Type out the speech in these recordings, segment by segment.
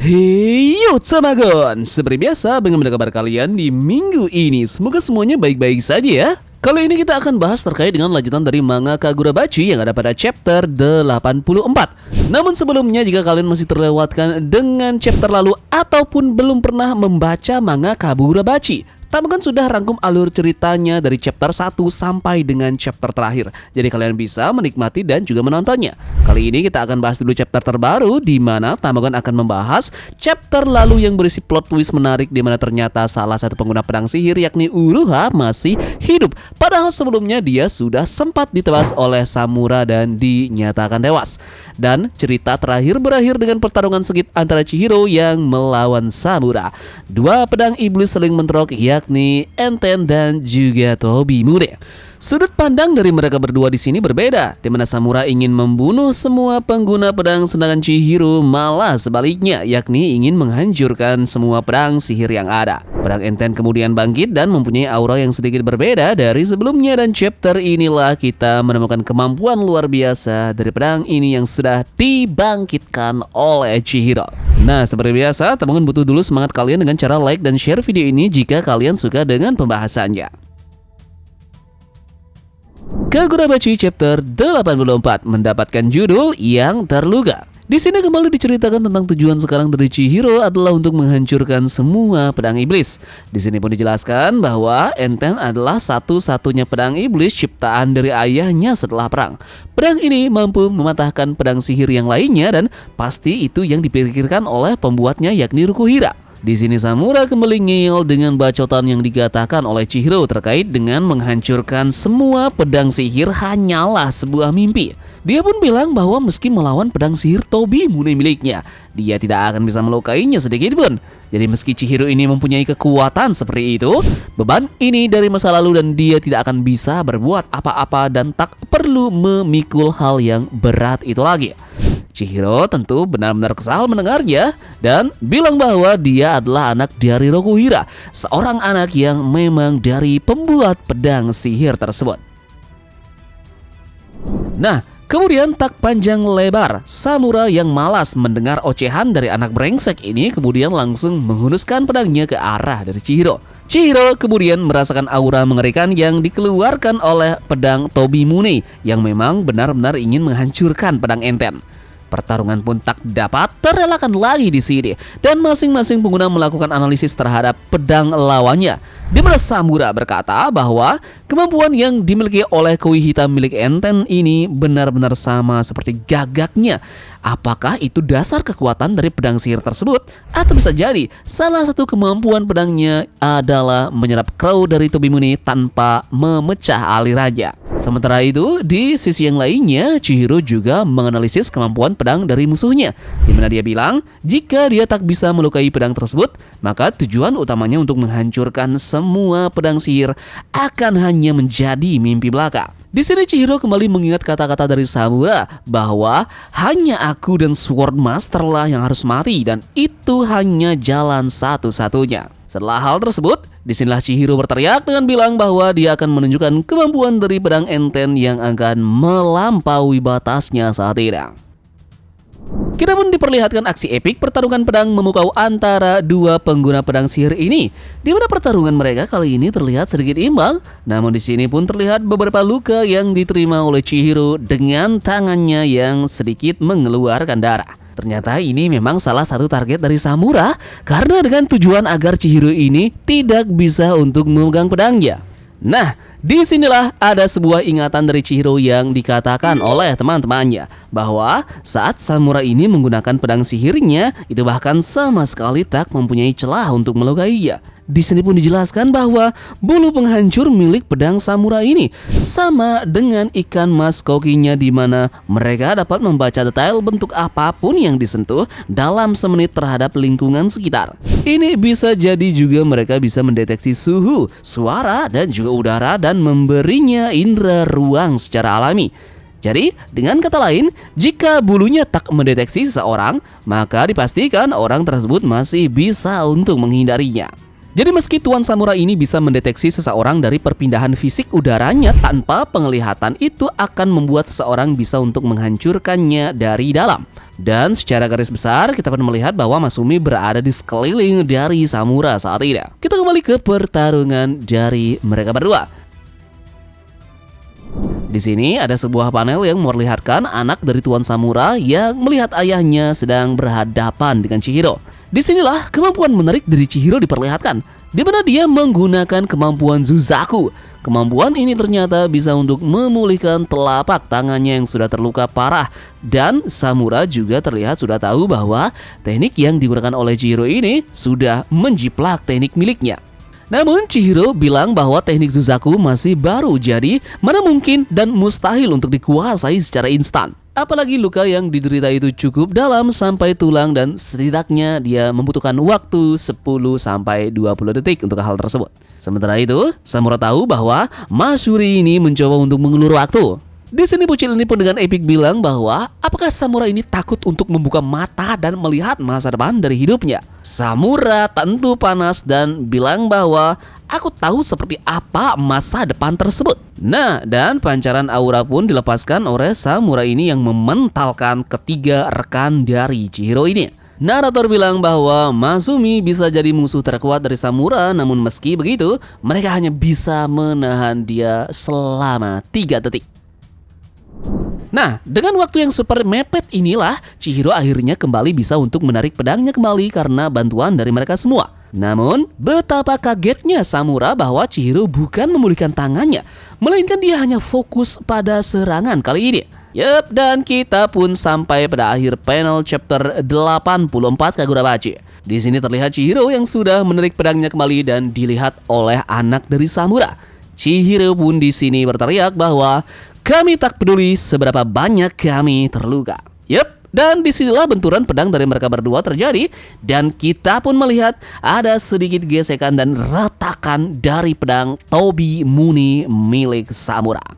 Hey yo Tamagon, seperti biasa bagaimana kabar kalian di minggu ini? Semoga semuanya baik-baik saja ya. Kali ini kita akan bahas terkait dengan lanjutan dari manga Kagurabachi yang ada pada chapter 84. Namun sebelumnya, jika kalian masih terlewatkan dengan chapter lalu ataupun belum pernah membaca manga Kagurabachi, Tamagon sudah rangkum alur ceritanya dari chapter 1 sampai dengan chapter terakhir. Jadi kalian bisa menikmati dan juga menontonnya. Kali ini kita akan bahas dulu chapter terbaru, di mana Tamagon akan membahas chapter lalu yang berisi plot twist menarik, di mana ternyata salah satu pengguna pedang sihir yakni Uruha masih hidup. Padahal sebelumnya dia sudah sempat ditebas oleh Samura dan dinyatakan tewas. Dan cerita terakhir berakhir dengan pertarungan sengit antara Chihiro yang melawan Samura. Dua pedang iblis saling bentrok, yakni Enten dan juga Tobimune. Sudut pandang dari mereka berdua di sini berbeda, di mana Samura ingin membunuh semua pengguna pedang, sedangkan Chihiro malah sebaliknya, yakni ingin menghancurkan semua pedang sihir yang ada. Pedang Enten kemudian bangkit dan mempunyai aura yang sedikit berbeda dari sebelumnya, dan chapter inilah kita menemukan kemampuan luar biasa dari pedang ini yang sudah dibangkitkan oleh Chihiro. Nah, seperti biasa, Tamagon butuh dulu semangat kalian dengan cara like dan share video ini jika kalian suka dengan pembahasannya. Kagurabachi chapter 84 mendapatkan judul yang terluka. Di sini kembali diceritakan tentang tujuan sekarang dari Chihiro adalah untuk menghancurkan semua pedang iblis. Di sini pun dijelaskan bahwa Enten adalah satu-satunya pedang iblis ciptaan dari ayahnya setelah perang. Pedang ini mampu mematahkan pedang sihir yang lainnya, dan pasti itu yang dipikirkan oleh pembuatnya yakni Rukuhira. Di sini Samura kembali ngeyel dengan bacotan yang dikatakan oleh Chihiro terkait dengan menghancurkan semua pedang sihir hanyalah sebuah mimpi. Dia pun bilang bahwa meski melawan pedang sihir Tobimune miliknya, dia tidak akan bisa melukainya sedikit pun. Jadi meski Chihiro ini mempunyai kekuatan seperti itu, beban ini dari masa lalu dan dia tidak akan bisa berbuat apa-apa dan tak perlu memikul hal yang berat itu lagi. Chihiro tentu benar-benar kesal mendengarnya dan bilang bahwa dia adalah anak dari Rokuhira, seorang anak yang memang dari pembuat pedang sihir tersebut. Nah, kemudian tak panjang lebar, Samura yang malas mendengar ocehan dari anak brengsek ini kemudian langsung menghunuskan pedangnya ke arah dari Chihiro. Chihiro kemudian merasakan aura mengerikan yang dikeluarkan oleh pedang Tobimune yang memang benar-benar ingin menghancurkan pedang Enten. Pertarungan pun tak dapat terelakkan lagi di sini, dan masing-masing pengguna melakukan analisis terhadap pedang lawannya, di mana Samura berkata bahwa kemampuan yang dimiliki oleh koi hitam milik Enten ini benar-benar sama seperti gagaknya. Apakah itu dasar kekuatan dari pedang sihir tersebut? Atau bisa jadi salah satu kemampuan pedangnya adalah menyerap crow dari Tobimune tanpa memecah alirannya. Sementara itu, di sisi yang lainnya, Chihiro juga menganalisis kemampuan pedang dari musuhnya, di mana dia bilang jika dia tak bisa melukai pedang tersebut, maka tujuan utamanya untuk menghancurkan semua pedang sihir akan hanya menjadi mimpi belaka. Di sini Chihiro kembali mengingat kata-kata dari Samura bahwa hanya aku dan Sword Master lah yang harus mati, dan itu hanya jalan satu-satunya. Setelah hal tersebut, disinilah Chihiro berteriak dengan bilang bahwa dia akan menunjukkan kemampuan dari pedang Enten yang akan melampaui batasnya saat ini. Kita pun diperlihatkan aksi epik pertarungan pedang memukau antara dua pengguna pedang sihir ini, di mana pertarungan mereka kali ini terlihat sedikit imbang. Namun di sini pun terlihat beberapa luka yang diterima oleh Chihiro dengan tangannya yang sedikit mengeluarkan darah. Ternyata ini memang salah satu target dari Samura, karena dengan tujuan agar Chihiro ini tidak bisa untuk memegang pedangnya. Nah, disinilah ada sebuah ingatan dari Chihiro yang dikatakan oleh teman-temannya bahwa saat Samura ini menggunakan pedang sihirnya, itu bahkan sama sekali tak mempunyai celah untuk melukainya. Di sini pun dijelaskan bahwa bulu penghancur milik pedang Samura ini sama dengan ikan mas kokinya, di mana mereka dapat membaca detail bentuk apapun yang disentuh dalam semenit terhadap lingkungan sekitar. Ini bisa jadi juga mereka bisa mendeteksi suhu, suara, dan juga udara dan memberinya indera ruang secara alami. Jadi, dengan kata lain, jika bulunya tak mendeteksi seseorang, maka dipastikan orang tersebut masih bisa untuk menghindarinya. Jadi meski Tuan Samura ini bisa mendeteksi seseorang dari perpindahan fisik udaranya tanpa penglihatan, itu akan membuat seseorang bisa untuk menghancurkannya dari dalam. Dan secara garis besar kita pun melihat bahwa Masumi berada di sekeliling dari Samura saat ini. Kita kembali ke pertarungan dari mereka berdua. Di sini ada sebuah panel yang memperlihatkan anak dari Tuan Samura yang melihat ayahnya sedang berhadapan dengan Chihiro. Disinilah kemampuan menarik dari Chihiro diperlihatkan, di mana dia menggunakan kemampuan Zuzaku. Kemampuan ini ternyata bisa untuk memulihkan telapak tangannya yang sudah terluka parah. Dan Samura juga terlihat sudah tahu bahwa teknik yang digunakan oleh Chihiro ini sudah menjiplak teknik miliknya. Namun Chihiro bilang bahwa teknik Zuzaku masih baru, jadi mana mungkin dan mustahil untuk dikuasai secara instan. Apalagi luka yang diderita itu cukup dalam sampai tulang dan setidaknya dia membutuhkan waktu 10-20 detik untuk hal tersebut. Sementara itu, Samura tahu bahwa Masuri ini mencoba untuk mengulur waktu. Di sini bocil ini pun dengan epik bilang bahwa apakah Samura ini takut untuk membuka mata dan melihat masa depan dari hidupnya. Samura tentu panas dan bilang bahwa aku tahu seperti apa masa depan tersebut. Nah, dan pancaran aura pun dilepaskan oleh Samura ini yang mementalkan ketiga rekan dari Chihiro ini. Narator bilang bahwa Masumi bisa jadi musuh terkuat dari Samura, namun meski begitu, mereka hanya bisa menahan dia selama 3 detik. Nah, dengan waktu yang super mepet inilah, Chihiro akhirnya kembali bisa untuk menarik pedangnya kembali karena bantuan dari mereka semua. Namun, betapa kagetnya Samura bahwa Chihiro bukan memulihkan tangannya, melainkan dia hanya fokus pada serangan kali ini. Yup, dan kita pun sampai pada akhir panel chapter 84 Kagurabachi. Di sini terlihat Chihiro yang sudah menarik pedangnya kembali dan dilihat oleh anak dari Samura. Chihiro pun di sini berteriak bahwa kami tak peduli seberapa banyak kami terluka. Yup, dan disinilah benturan pedang dari mereka berdua terjadi dan kita pun melihat ada sedikit gesekan dan retakan dari pedang Tobi Muni milik Samura.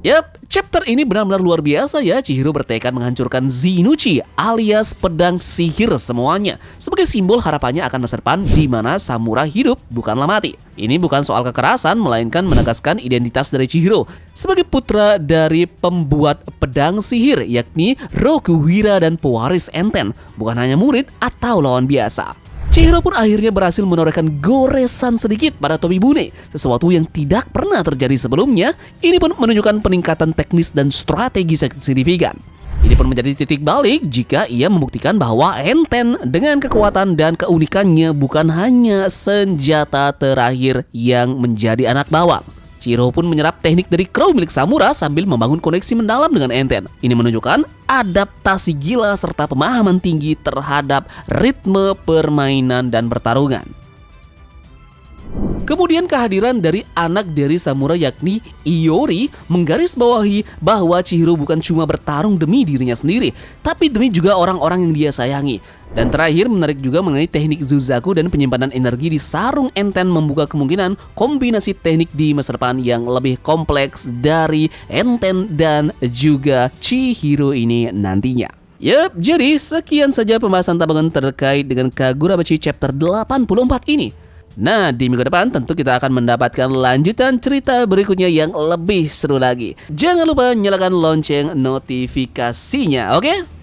Yap, chapter ini benar-benar luar biasa ya. Chihiro bertekad menghancurkan Zenouchi alias pedang sihir semuanya sebagai simbol harapannya akan masa depan di mana Samura hidup bukanlah mati. Ini bukan soal kekerasan melainkan menegaskan identitas dari Chihiro sebagai putra dari pembuat pedang sihir yakni Rokuhira dan pewaris Enten, bukan hanya murid atau lawan biasa. Chihiro pun akhirnya berhasil menorehkan goresan sedikit pada Tobi Bune, sesuatu yang tidak pernah terjadi sebelumnya. Ini pun menunjukkan peningkatan teknis dan strategi signifikan. Ini pun menjadi titik balik jika ia membuktikan bahwa Enten dengan kekuatan dan keunikannya bukan hanya senjata terakhir yang menjadi anak bawang. Chihiro pun menyerap teknik dari Crow milik Samura sambil membangun koneksi mendalam dengan Enten. Ini menunjukkan adaptasi gila serta pemahaman tinggi terhadap ritme permainan dan pertarungan. Kemudian kehadiran dari anak dari Samura yakni Iori menggarisbawahi bahwa Chihiro bukan cuma bertarung demi dirinya sendiri, tapi demi juga orang-orang yang dia sayangi. Dan terakhir menarik juga mengenai teknik Zuzaku dan penyimpanan energi di sarung Enten membuka kemungkinan kombinasi teknik di masa depan yang lebih kompleks dari Enten dan juga Chihiro ini nantinya. Yup, jadi sekian saja pembahasan tambahan terkait dengan Kagurabachi chapter 84 ini. Nah, di minggu depan tentu kita akan mendapatkan lanjutan cerita berikutnya yang lebih seru lagi. Jangan lupa nyalakan lonceng notifikasinya, oke?